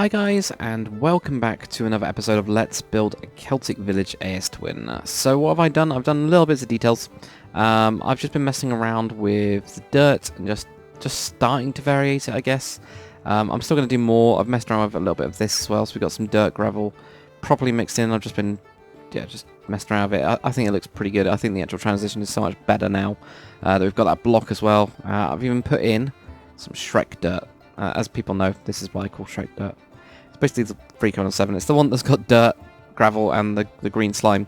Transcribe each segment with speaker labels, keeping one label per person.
Speaker 1: Hi guys, and welcome back to another episode of Let's Build a Celtic Village Aerstwyn. So what have I done? I've done little bits of details. I've just been messing around with the dirt and just starting to variate it, I guess. I'm still going to do more. I've messed around with a little bit of this as well, so we've got some dirt gravel properly mixed in. I've just been, just messing around with it. I think it looks pretty good. I think the actual transition is so much better now that we've got that block as well. I've even put in some Shrek dirt. As people know, this is what I call Shrek dirt. It's basically the 3.7. It's the one that's got dirt, gravel, and the green slime.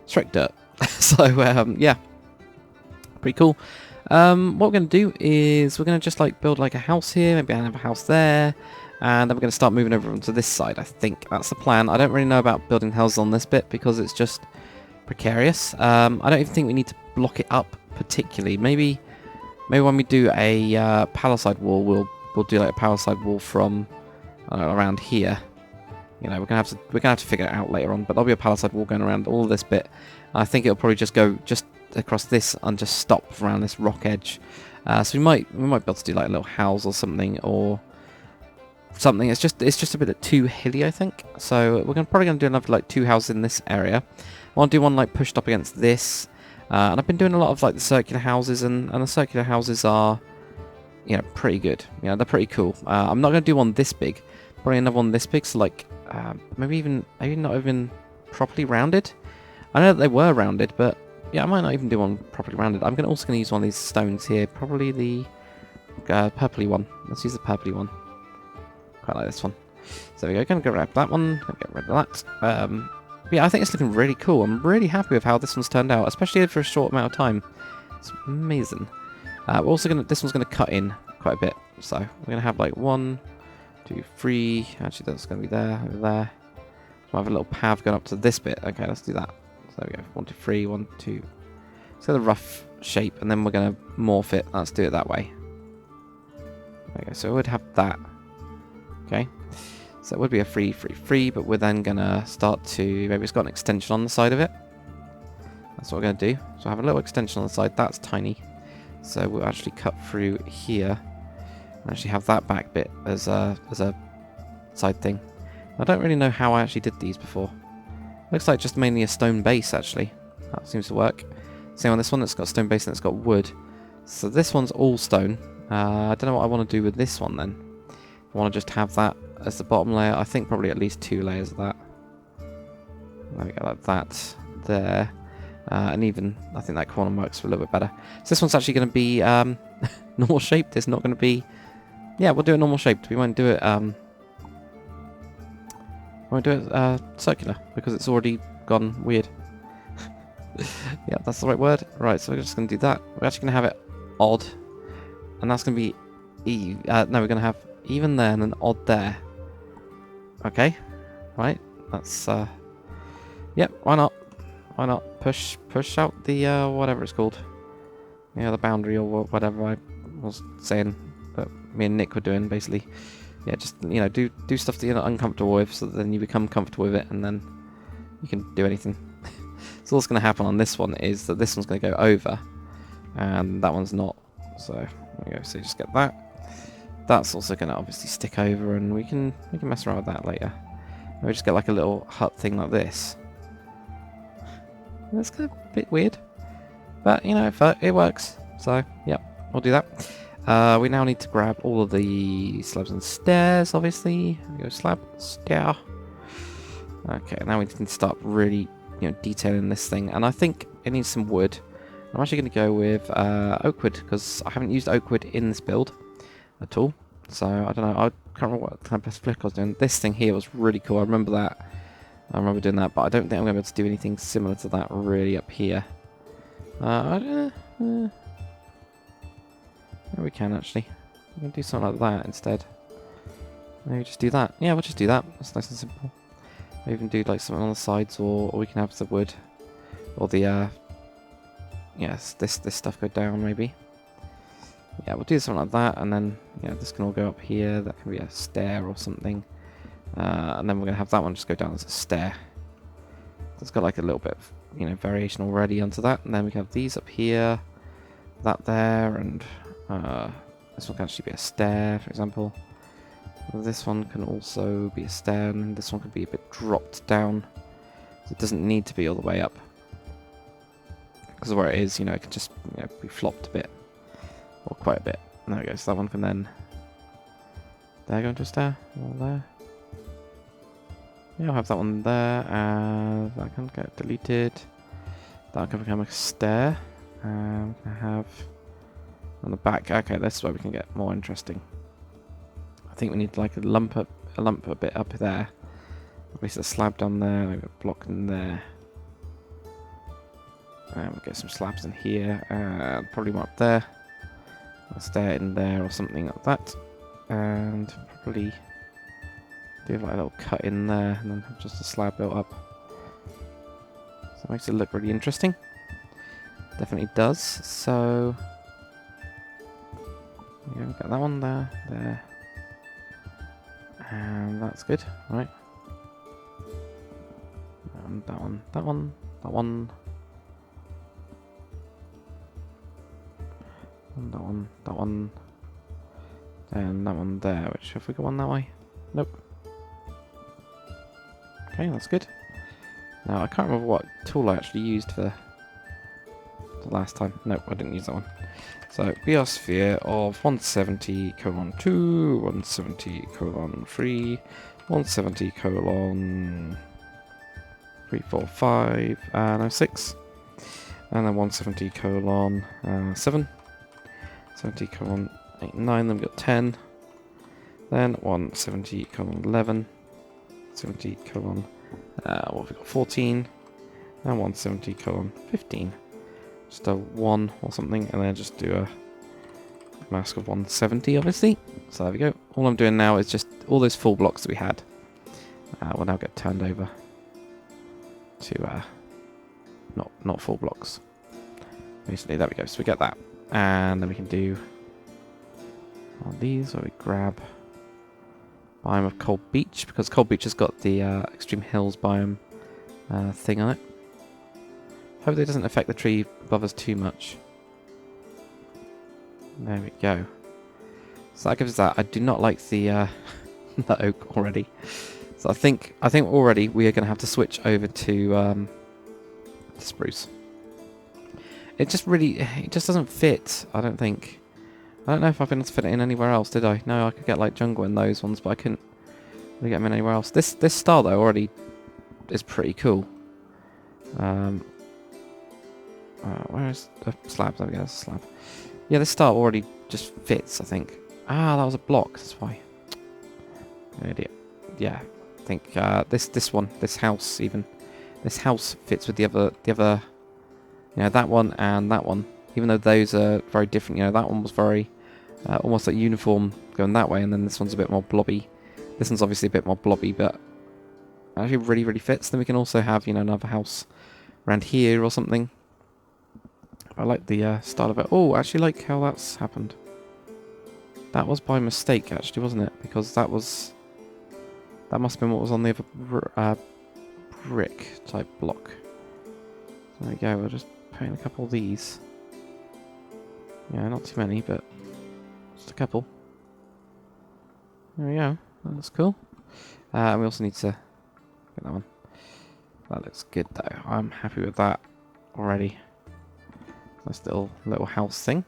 Speaker 1: Shrek dirt. So, yeah. Pretty cool. What we're going to do is we're going to just build a house here. Maybe I have a house there. And then we're going to start moving over onto this side. I think that's the plan. I don't really know about building houses on this bit because it's just precarious. I don't even think we need to block it up particularly. Maybe when we do a palisade wall, we'll do a palisade wall from around here. You know, we're gonna have to figure it out later on. But there'll be a palisade wall going around all this bit. I think it'll probably just go across this and just stop around this rock edge. So we might be able to do a little house or something something. It's just a bit too hilly, I think. So we're probably gonna do another two houses in this area. I want to do one pushed up against this. And I've been doing a lot of the circular houses, and the circular houses are, pretty good. They're pretty cool. I'm not going to do one this big. Probably another one this big, so maybe not even properly rounded. I know that they were rounded, but yeah, I might not even do one properly rounded. I'm also going to use one of these stones here, probably the purpley one. Let's use the purpley one. Quite like this one. So we're going to get rid of that one. Get rid of that. But yeah, I think it's looking really cool. I'm really happy with how this one's turned out, especially for a short amount of time. It's amazing. We're also this one's gonna cut in quite a bit, so we're gonna have 1, 2, 3. Actually, that's gonna be there, over there. So I have a little path going up to this bit. Okay, let's do that. So there we go. 1, 2, 3. 1, 2. So the rough shape, and then we're gonna morph it. Let's do it that way. There we go. So we would have that. Okay. So it would be a 3, 3, 3, but we're then gonna start to maybe it's got an extension on the side of it. That's what we're gonna do. So I have a little extension on the side. That's tiny. So we'll actually cut through here and actually have that back bit as a side thing. I don't really know how I actually did these before. Looks like just mainly a stone base actually. That seems to work. Same on this one, it's got a stone base and it's got wood. So this one's all stone. I don't know what I want to do with this one then. I want to just have that as the bottom layer. I think probably at least 2 layers of that. There we go, like that there. And even, I think that corner works a little bit better. So this one's actually going to be normal shaped. It's not going to be... Yeah, we'll do it normal shaped. We won't do it... circular, because it's already gone weird. Yeah, that's the right word. Right, so we're just going to do that. We're actually going to have it odd. And that's going to be... no, we're going to have even there and an odd there. Okay. Right. That's... Yep, why not? Why not push out the whatever it's called, the boundary or whatever I was saying that me and Nick were doing basically. Yeah, just do stuff that you're not uncomfortable with, so that then you become comfortable with it, and then you can do anything. So what's going to happen on this one is that this one's going to go over, and that one's not. So there we go. So you just get that. That's also going to obviously stick over, and we can mess around with that later. We just get a little hut thing like this. That's kind of a bit weird, but it works. So yeah, we'll do that. We now need to grab all of the slabs and stairs. Obviously, we go slab, stair. Okay, now we need to start really detailing this thing, and I think it needs some wood. I'm actually going to go with oak wood because I haven't used oak wood in this build at all. So I don't know. I can't remember what kind of best flick I was doing. This thing here was really cool. I remember that. I remember doing that, but I don't think I'm going to be able to do anything similar to that really up here. Yeah, we can actually. We can do something like that instead. Maybe just do that. Yeah, we'll just do that. That's nice and simple. Maybe even do something on the sides, or we can have the wood, or the yes, this stuff go down maybe. Yeah, we'll do something like that, and then this can all go up here. That can be a stair or something. And then we're going to have that one just go down as a stair. So it's got a little bit of, variation already onto that. And then we can have these up here, that there, and this one can actually be a stair, for example. This one can also be a stair, and this one could be a bit dropped down. So it doesn't need to be all the way up. Because where it is, it could just be flopped a bit. Or quite a bit. There we go, so that one can then... There, go into a stair. Or there. Yeah, I'll have that one there, and that can get deleted. That can become a stair. And we can have... On the back, okay, this is where we can get more interesting. I think we need like a lump a bit up there. At least a slab down there, like a block in there. And we'll get some slabs in here, and probably one up there. A stair in there or something like that. And probably do like a little cut in there, and then have just a slab built up. So it makes it look really interesting. Definitely does. So yeah, we've got that one there. And that's good, right? And that one. And that one. And that one there, which, have we got one that way? Nope. Okay, that's good. Now, I can't remember what tool I actually used for the last time. Nope, I didn't use that one. So, biosphere of 170:2, 170:3, 170:345, no, 6. And then 170:7, 70:8, 9, then we've got 10. Then 170:11, 70: what have we got, 14, and 170:15. Just a 1 or something, and then just do a mask of 170, obviously. So there we go. All I'm doing now is just all those full blocks that we had will now get turned over to not full blocks. Basically, there we go. So we get that, and then we can do all these where we grab biome of Cold Beach, because Cold Beach has got the Extreme Hills biome thing on it. Hope it doesn't affect the tree above us too much. There we go. So that gives us that. I do not like the the oak already. So I think already we are going to have to switch over to spruce. It just doesn't fit. I don't think. I don't know if I've been able to fit it in anywhere else, did I? No, I could get like jungle in those ones, but I couldn't really get them in anywhere else. This style though already is pretty cool. Where is the slab? There we go, that's a slab. Yeah, this style already just fits, I think. Ah, that was a block, that's why. Idiot. Yeah, I think this house fits with the other, that one and that one. Even though those are very different, that one was very almost like uniform going that way, and then this one's a bit more blobby. This one's obviously a bit more blobby, but actually really, really fits. Then we can also have, another house around here or something. I like the style of it. Oh, I actually like how that's happened. That was by mistake, actually, wasn't it? Because that must have been what was on the other brick type block. So there we go. We'll just paint a couple of these. Yeah, not too many, but just a couple. There we go. That's cool. And we also need to get that one. That looks good, though. I'm happy with that already. Nice little house thing.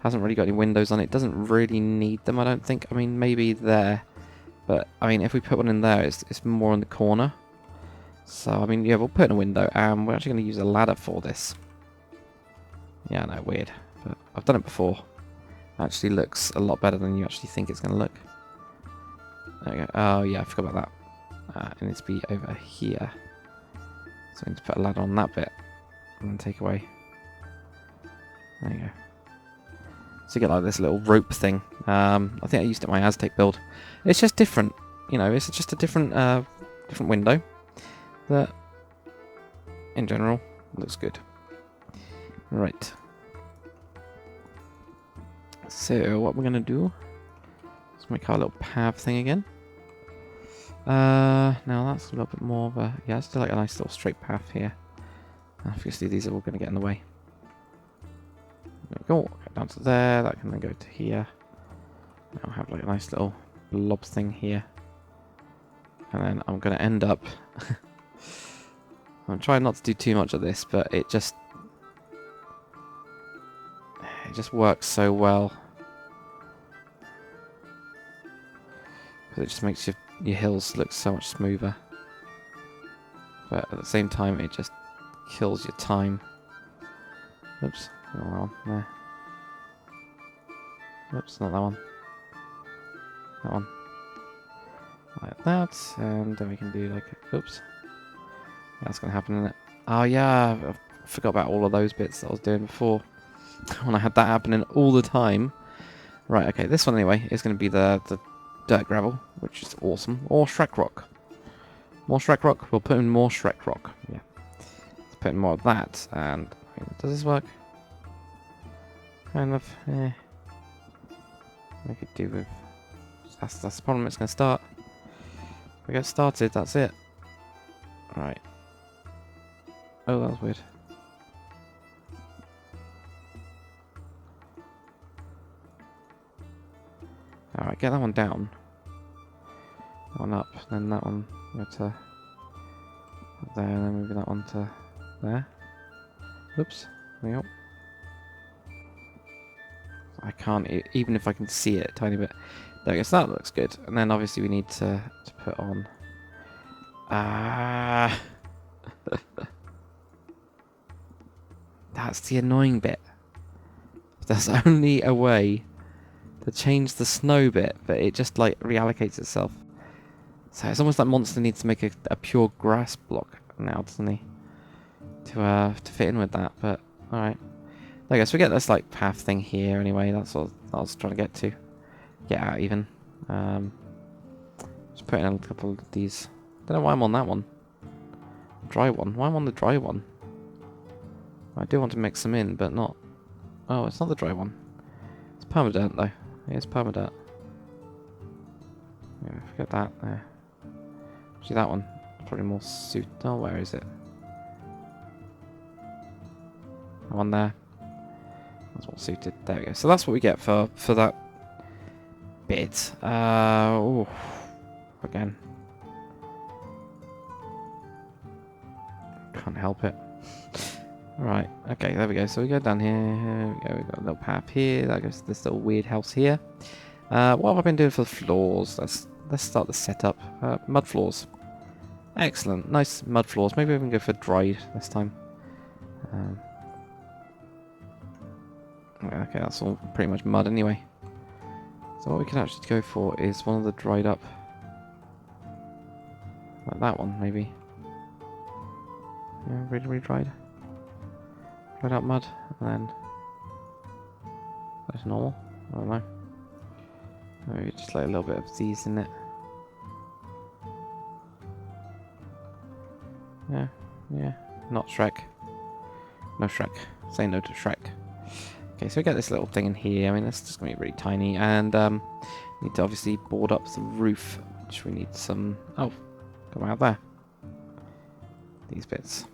Speaker 1: Hasn't really got any windows on it. Doesn't really need them, I don't think. I mean, maybe there. But, I mean, if we put one in there, it's more in the corner. So, I mean, yeah, we'll put in a window. And we're actually going to use a ladder for this. Yeah, no, weird. But I've done it before. It actually looks a lot better than you actually think it's going to look. There we go. Oh, yeah, I forgot about that. It needs to be over here. So I need to put a ladder on that bit. And then take away. There you go. So you get like this little rope thing. I think I used it in my Aztec build. It's just different. It's just a different window. That, in general, looks good. Right. So, what we're going to do... Let's make our little path thing again. Now that's a little bit more of a... Yeah, let's do like a nice little straight path here. Obviously these are all going to get in the way. There we go. Get down to there. That can then go to here. I'll have like a nice little blob thing here. And then I'm going to end up... I'm trying not to do too much of this, but it just works so well. Because it just makes your hills look so much smoother. But at the same time, it just kills your time. Oops, not that one. There. Oops, not that one. That one. Like that, and then we can do like... Oops. That's going to happen, isn't it? Oh yeah, I forgot about all of those bits that I was doing before. When I had that happening all the time. Right, okay, this one anyway is going to be the dirt gravel, which is awesome. Or Shrek rock. More Shrek rock? We'll put in more Shrek rock. Yeah. Let's put in more of that. And does this work? Kind of. I could do with... That's the problem. It's going to start. We get started. That's it. Right. Oh, that was weird. Alright, get that one down. That one up, then that one go to there, and then maybe that one to there. Oops. There we go. I can't, even if I can see it a tiny bit. There we go, so that looks good. And then obviously we need to put on... That's the annoying bit. There's only a way to change the snow bit, but it just like reallocates itself. So it's almost like Monster needs to make a pure grass block now, doesn't he? To fit in with that, but alright. There we go, so we get this like path thing here anyway, that's what I was trying to get to. Get out even. Just put in a couple of these. Don't know why I'm on that one. Dry one. Why am I on the dry one? I do want to mix them in, but not... Oh, it's not the dry one. It's permadirt though. It is permadirt. Yeah, forget that there. See that one? Probably more suit. Oh, where is it? That one there. That's more suited. There we go. So that's what we get for that bit. Ooh. Again. Can't help it. Right, okay, there we go. So we go down here. Here we go. We've got a little path here. That goes to this little weird house here. What have I been doing for the floors? Let's start the setup. Mud floors. Excellent. Nice mud floors. Maybe we can go for dried this time. Okay, that's all pretty much mud anyway. So what we can actually go for is one of the dried up. Like that one, maybe. Yeah, really dried. Dried up mud, and then that's normal. I don't know. Maybe just like a little bit of these in it. Yeah. Not Shrek. No Shrek. Say no to Shrek. Okay, so we get this little thing in here. I mean, that's just gonna be really tiny, and need to obviously board up the roof, which we need some. Oh, come out there. These bits.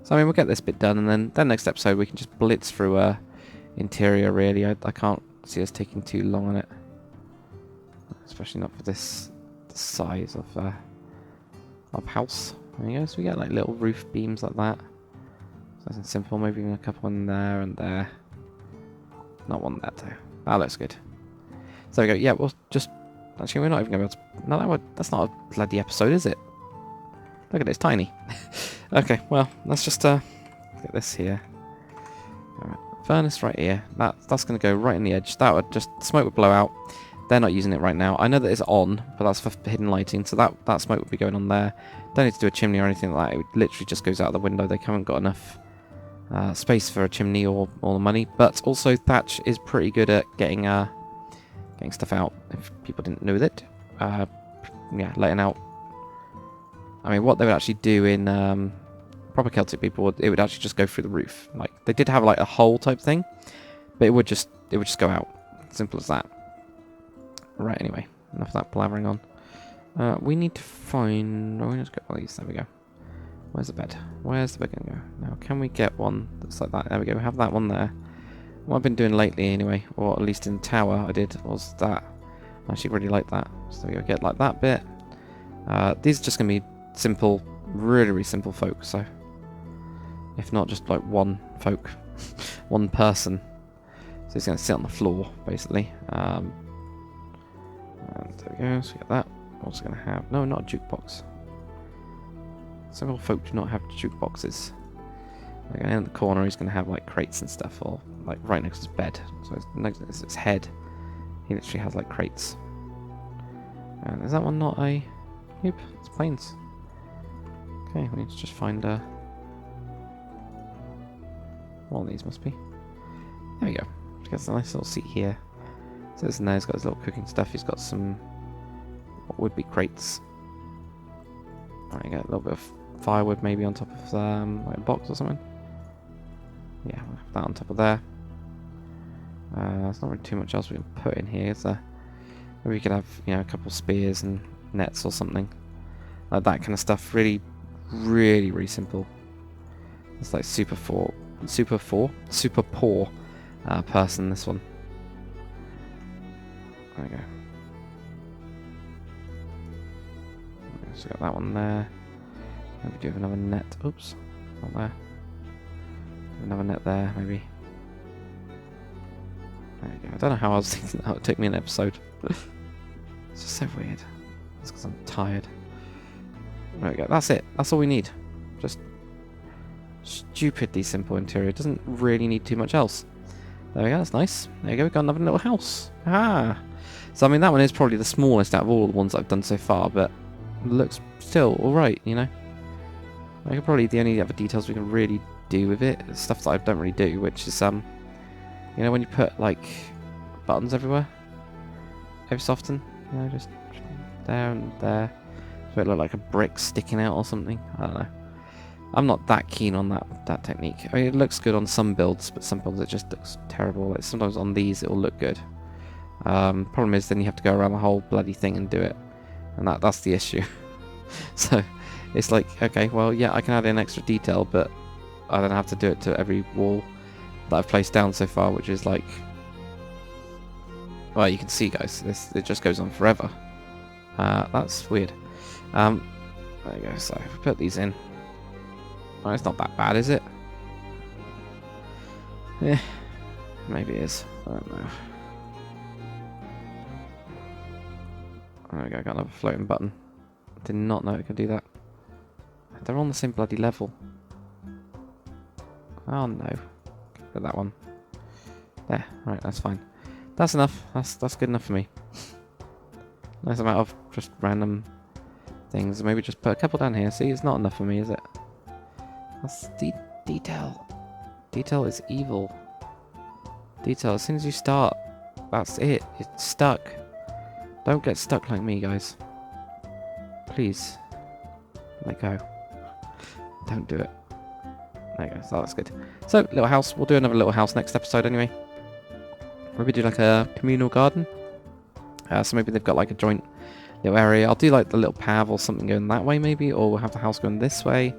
Speaker 1: So I mean, we'll get this bit done, and then next episode we can just blitz through interior. Really, I can't see us taking too long on it, especially not for this the size of house. There you go. So we get like little roof beams like that. So nice and simple. Maybe even a couple in there and there. Not one there though. That looks good. So there we go. Yeah, we'll just actually we're not even going to be able to. No, that's not a bloody episode, is it? Look at it, it's tiny. Okay, well, let's just get this here. Alright, furnace right here. That's going to go right in the edge. That would just, smoke would blow out. They're not using it right now. I know that it's on, but that's for hidden lighting, so that smoke would be going on there. Don't need to do a chimney or anything like that. It literally just goes out the window. They haven't got enough space for a chimney or the money. But also, Thatch is pretty good at getting stuff out, if people didn't know that. Yeah, letting out. I mean, what they would actually do in proper Celtic people, it would actually just go through the roof. Like, they did have like a hole type thing, but it would just go out. Simple as that. Right, anyway, enough of that blathering on. We need to find... Oh, let's get one of these. There we go. Where's the bed? Where's the bed going to go? Now, can we get one that's like that? There we go. We have that one there. What I've been doing lately, anyway, or at least in the tower I did, was that I actually really like that. So we get like that bit. These are just going to be simple, really, really simple folk. So if not just like one folk, one person. So he's going to sit on the floor, basically. And there we go. So we get that. Also going to have... No, not a jukebox. Several folk do not have jukeboxes. Okay, in the corner he's going to have like crates and stuff, or like right next to his bed. So it's next to his head. He literally has like crates. And is that one not a... Nope, it's planes. Okay, we need to just find one of these must be. There we go. He has a nice little seat here. So there's he's got his little cooking stuff. He's got some what would be crates. Alright, get a little bit of firewood maybe on top of like a box or something. Yeah, we'll have that on top of there. There's not really too much else we can put in here, is there? Maybe we could have, you know, a couple of spears and nets or something. Like that kind of stuff. Really, really, really simple. It's like super poor person, this one. There we go. So got that one there. Maybe do another net. Oops, not there. Another net there, maybe. There we go. I don't know how I was thinking that would take me an episode. It's just so weird. It's because I'm tired. There we go. That's it. That's all we need. Just stupidly simple interior. It doesn't really need too much else. There we go. That's nice. There you go. We've got another little house. Ah. So I mean, that one is probably the smallest out of all the ones I've done so far, but it looks still all right. You know. Like probably the only other details we can really do with it is stuff that I don't really do, which is you know, when you put like buttons everywhere, every so often, you know, just there and there, so it look like a brick sticking out or something. I don't know. I'm not that keen on that technique. I mean, it looks good on some builds, but some builds it just looks terrible. Like sometimes on these it will look good. Problem is then you have to go around the whole bloody thing and do it, and that's the issue. So it's like, okay, well, yeah, I can add in extra detail, but I don't have to do it to every wall that I've placed down so far, which is like, well, you can see, guys, it just goes on forever. That's weird. There you go. So if we put these in, well, it's not that bad, is it? Yeah, maybe it is. I don't know. There we go. Got another floating button. Did not know it could do that. They're on the same bloody level. Oh no. Put that one. There. Right, that's fine. That's enough. That's good enough for me. Nice amount of just random things. Maybe just put a couple down here. See, it's not enough for me, is it? That's detail. Detail is evil. Detail, as soon as you start, that's it. It's stuck. Don't get stuck like me, guys. Please. Let go. Don't do it. There you go. So that's good. So, little house. We'll do another little house next episode anyway. Maybe do like a communal garden. So maybe they've got like a joint little area. I'll do like the little path or something going that way maybe. Or we'll have the house going this way.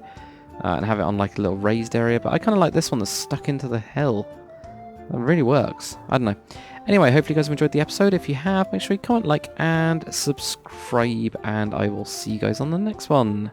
Speaker 1: And have it on like a little raised area. But I kind of like this one that's stuck into the hill. That really works. I don't know. Anyway, hopefully you guys have enjoyed the episode. If you have, make sure you comment, like, and subscribe. And I will see you guys on the next one.